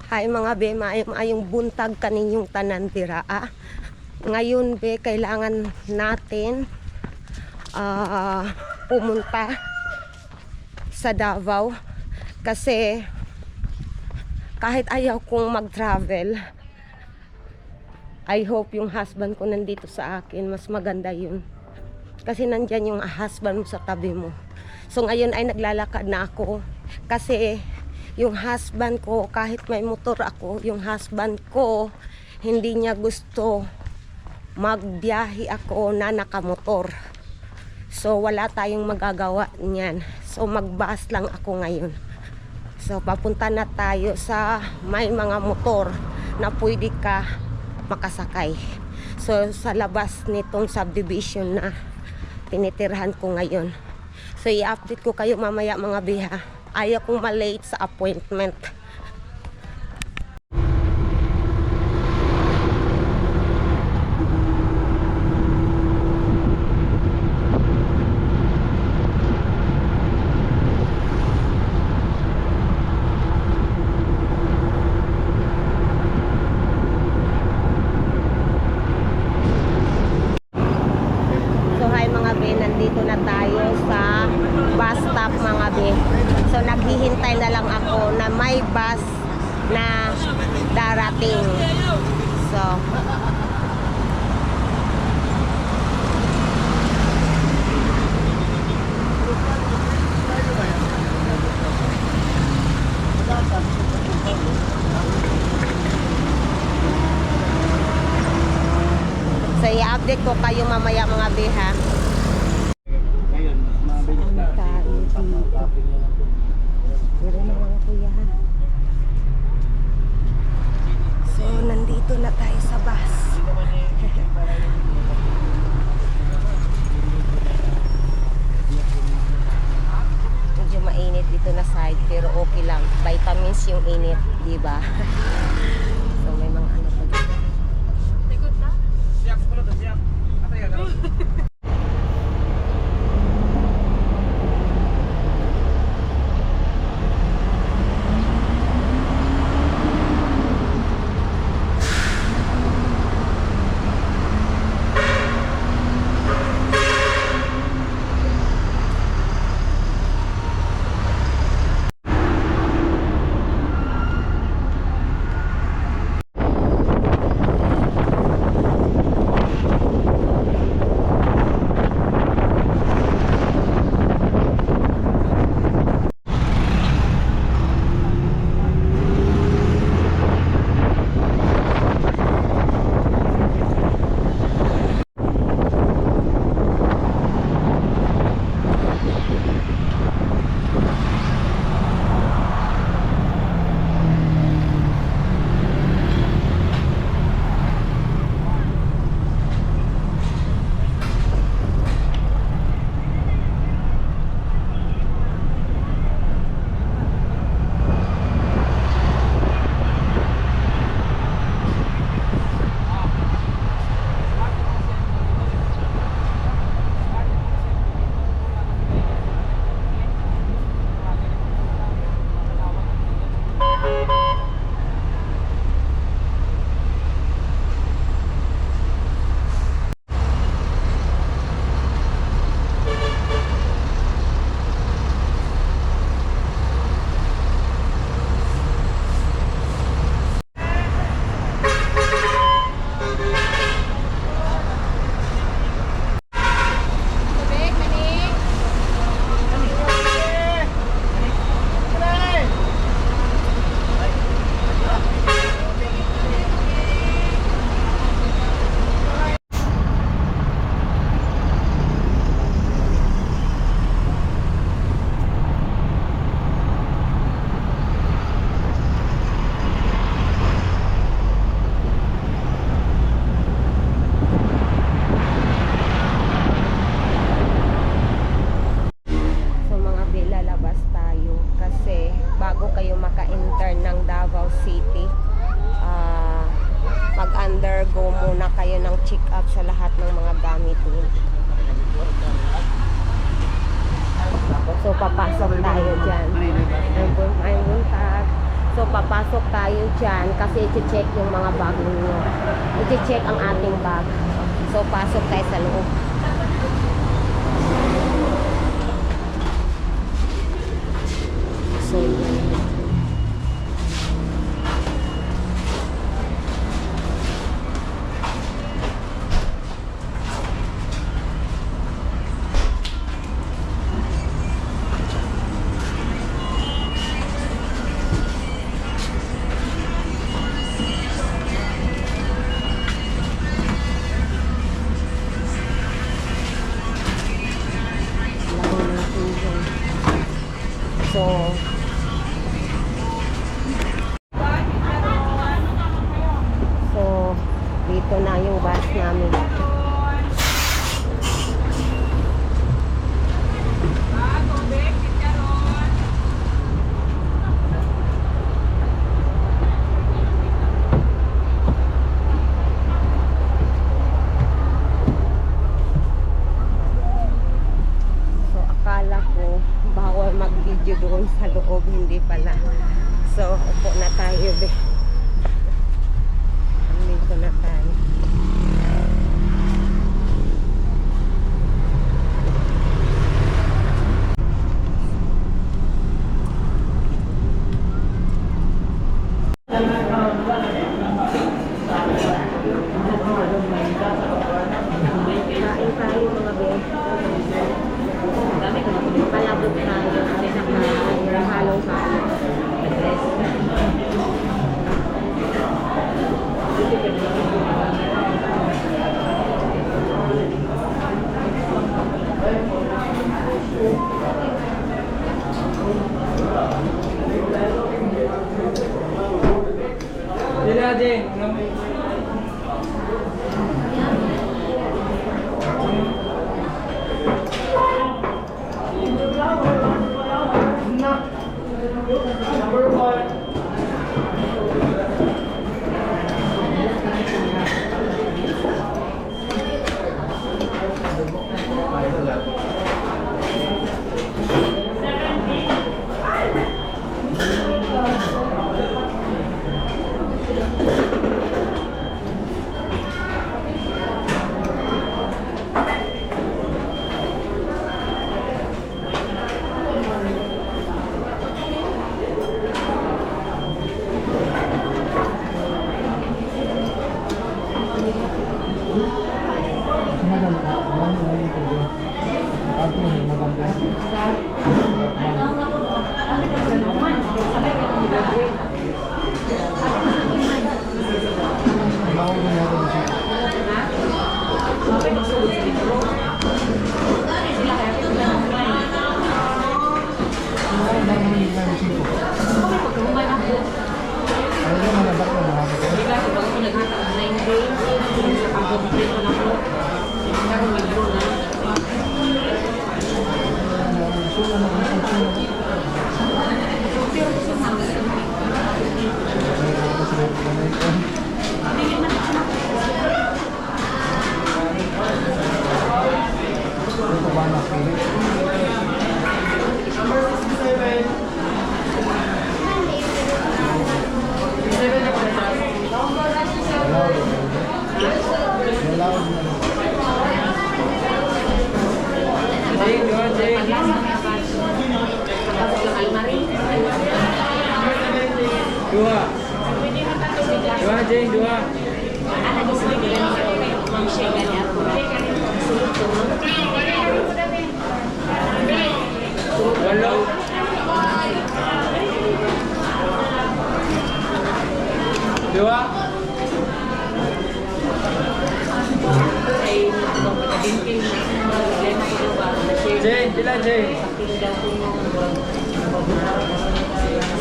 Hay mga be, maayong buntag kaninyong tanan dira. Ngayon be, kailangan natin pumunta sa Davao kasi kahit ayaw kong mag-travel, I hope yung husband ko nandito sa akin. Mas maganda yun kasi nandyan yung husband mo sa tabi mo. So ngayon ay naglalakad na ako kasi yung husband ko, kahit may motor ako, yung husband ko hindi niya gusto magbiyahe ako na nakamotor. So wala tayong magagawa niyan. So magbus lang ako ngayon. So papunta na tayo sa may mga motor na pwede ka makasakay. So sa labas nitong subdivision na tinitirhan ko ngayon. So i-update ko kayo mamaya mga biha. Ayaw kong malate sa appointment. Nandito na tayo sa bus stop mga be. So naghihintay na lang ako na may bus na darating. So i-update ko kayo mamaya mga be ha. So nandito na tayo sa bus. Medyo mainit dito na side pero okay lang. Vitamins yung init, di ba? So may mga ano pa dito. Mag-undergo muna kayo ng check-up sa lahat ng mga gamit niyo. So papasok tayo dyan. Ay buntag. So papasok tayo dyan kasi i-check yung mga bag ninyo. I-check ang ating bag. So, pasok tayo sa loob. So, dito na yung bus namin. So, akala ko bawal mag-video doon sa loob, hindi pala. So, upo na tayo, be. Dito na tayo. Kain tayo mga be. Palabot tayo. Halong-halong.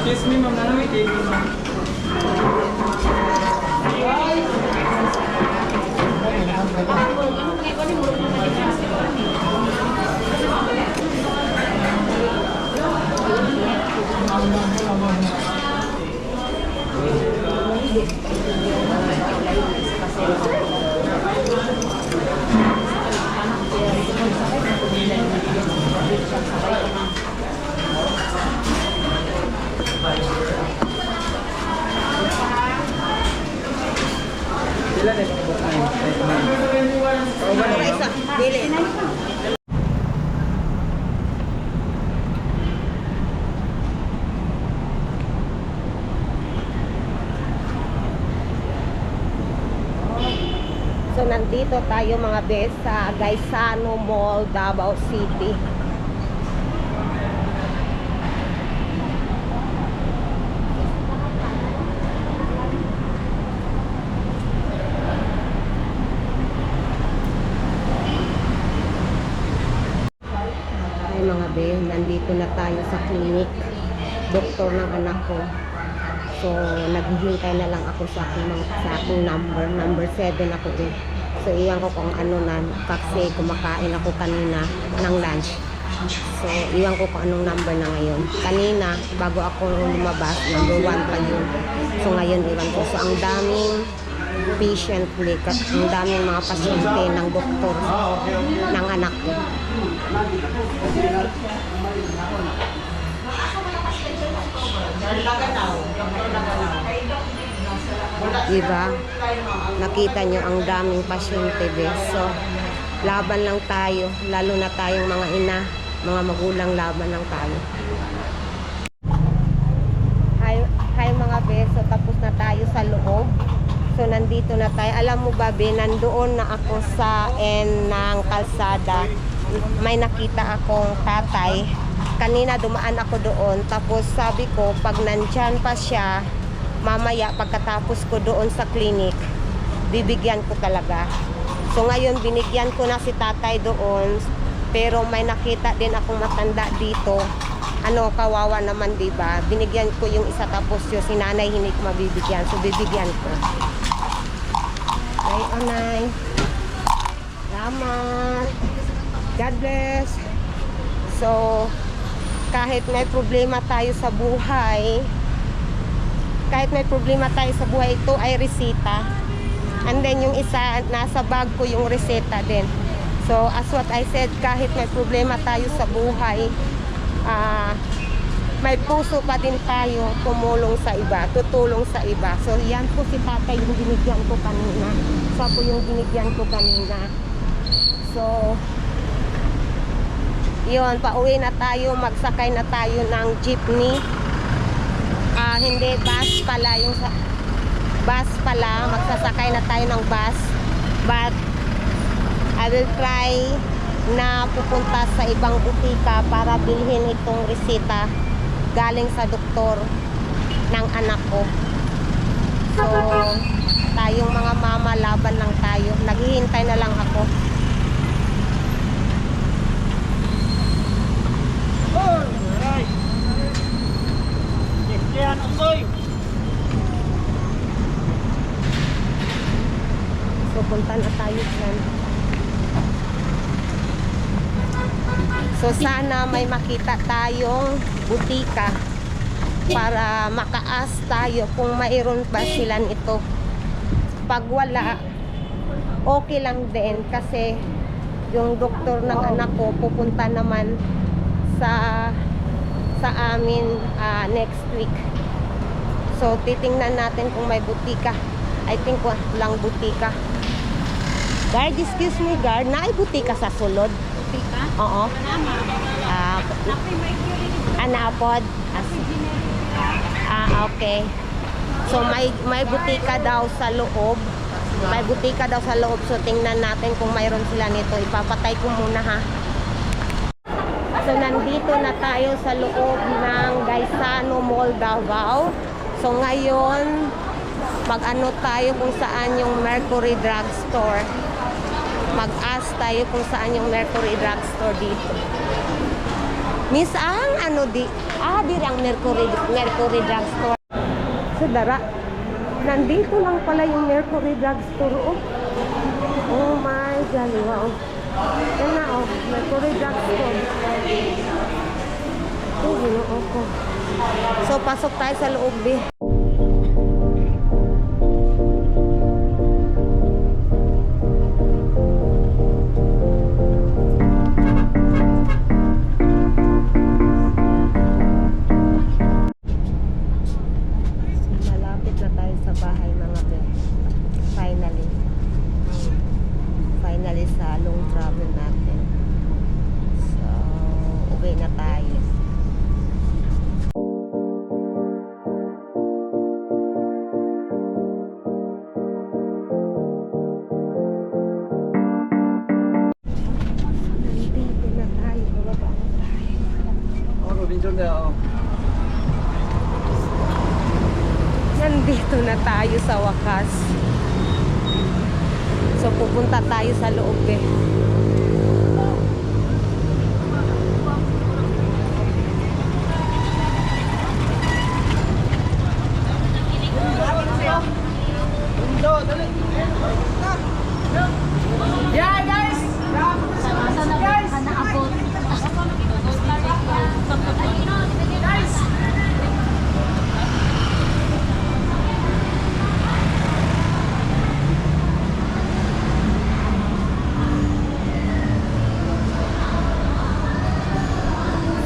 Excuse me, ma'am. Ano wait? Wala na ito book na. Para isa, dili. So nandito tayo mga bes sa Gaisano Mall, Davao City. Ay mga be, nandito na tayo sa clinic. Doktor ng anak ko. So, naghihintay na lang ako sa aking number 7 ako eh. So, iyan ko kung ano na, kasi kumakain ako kanina ng lunch. So, iwan ko kung anong number na ngayon. Kanina, bago ako lumabas, number 1 pa yun. So, ngayon iwan ko. So, ang daming patient list, ang daming mga pasyente ng doktor ng anak ko. Diba? Nakita nyo ang daming pasyente, bes. So, laban lang tayo. Lalo na tayong mga ina, mga magulang, laban lang tayo. Hi mga bes. So, tapos na tayo sa loob. So, nandito na tayo. Alam mo ba, be, nandoon na ako sa end ng kalsada. May nakita akong tatay. Kanina dumaan ako doon. Tapos sabi ko, pag nandyan pa siya, mamaya pagkatapos ko doon sa clinic, bibigyan ko talaga. So ngayon binigyan ko na si tatay doon, pero may nakita din akong matanda dito. Ano, kawawa naman, diba? Binigyan ko yung isa, tapos yung si nanay hindi ko mabibigyan, so bibigyan ko. Ay, anay, salamat, God bless. So kahit may problema tayo sa buhay, ito ay resita. And then yung isa, nasa bag ko yung reseta din. So as what I said, kahit may problema tayo sa buhay, may puso pa din tayo tumulong sa iba, tutulong sa iba. So yan po si tatay yung binigyan ko kanina. Siya po yung binigyan ko kanina. So yun, pauwi na tayo, magsakay na tayo ng jeepney. Hindi, bus pala, magsasakay na tayo ng bus. But I will try na pupunta sa ibang butika para bilhin itong resita galing sa doktor ng anak ko. So tayong mga mama, laban lang tayo. Naghihintay na lang ako. So punta na tayo dyan. So sana may makita tayong butika para makaas tayo kung mayroon ba sila nito. Pag wala, okay lang din, kasi yung doktor ng anak ko pupunta naman sa amin next week. So titingnan natin kung may butika. I think lang butika. Guard, excuse me, guard, naay butika sa sulod? Butika? Oo. Anapod? Okay. So may butika daw sa loob. May butika daw sa loob. So tingnan natin kung mayroon sila nito. Ipapatay ko muna, ha. So nandito na tayo sa loob ng Gaisano Mall, Davao. So ngayon, mag-ano tayo kung saan yung Mercury Drugstore. Mag-ask tayo kung saan yung Mercury Drugstore dito. Miss, ang ano di? Diri ang Mercury Drugstore. So dara, nandito lang pala yung Mercury Drugstore. Oh my God, wow. Yan na, Mercury Drugstore. Ginoo ko. So pasok tayo sa loob, di. Malapit na tayo sa bahay, mga be. Finally. finally sa long travel natin. So, uwi na tayo. Nandito na tayo, bababa na tayo. Nandito na tayo sa wakas. So pupunta tayo sa loob eh. Yeah, guys!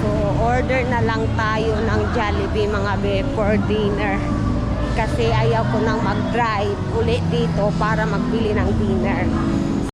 So order na lang tayo ng Jollibee mga be for dinner. Kasi ayaw ko nang mag-drive ulit dito para magbili ng dinner.